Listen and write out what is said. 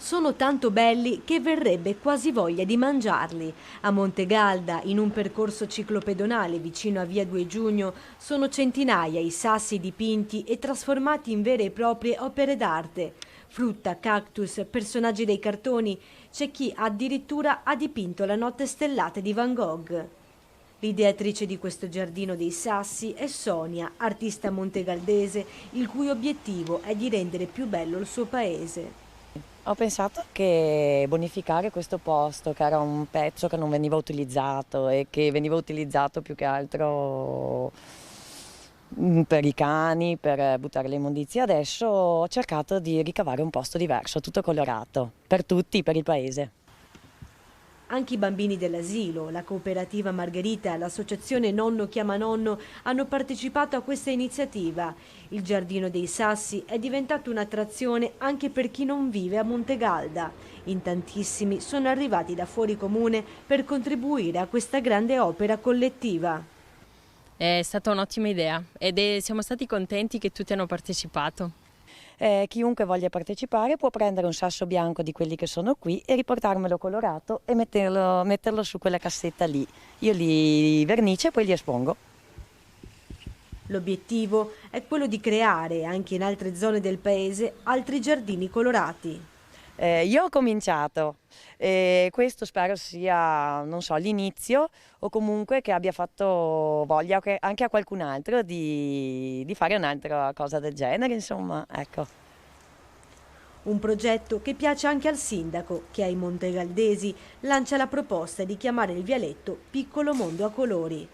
Sono tanto belli che verrebbe quasi voglia di mangiarli. A Montegalda, in un percorso ciclopedonale vicino a Via 2 Giugno, sono centinaia i sassi dipinti e trasformati in vere e proprie opere d'arte. Frutta, cactus, personaggi dei cartoni, c'è chi addirittura ha dipinto la notte stellata di Van Gogh. L'ideatrice di questo giardino dei sassi è Sonia, artista montegaldese, il cui obiettivo è di rendere più bello il suo paese. Ho pensato che bonificare questo posto, che era un pezzo che non veniva utilizzato e che veniva utilizzato più che altro per i cani, per buttare le immondizie, adesso ho cercato di ricavare un posto diverso, tutto colorato, per tutti, per il paese. Anche i bambini dell'asilo, la cooperativa Margherita e l'associazione Nonno Chiama Nonno hanno partecipato a questa iniziativa. Il Giardino dei Sassi è diventato un'attrazione anche per chi non vive a Montegalda. In tantissimi sono arrivati da fuori comune per contribuire a questa grande opera collettiva. È stata un'ottima idea siamo stati contenti che tutti hanno partecipato. Chiunque voglia partecipare può prendere un sasso bianco di quelli che sono qui e riportarmelo colorato e metterlo su quella cassetta lì. Io li vernice e poi li espongo. L'obiettivo è quello di creare, anche in altre zone del paese, altri giardini colorati. Io ho cominciato e questo spero sia, non so, l'inizio o comunque che abbia fatto voglia anche a qualcun altro di fare un'altra cosa del genere, insomma, ecco. Un progetto che piace anche al sindaco, che ai montegaldesi lancia la proposta di chiamare il vialetto Piccolo Mondo a Colori.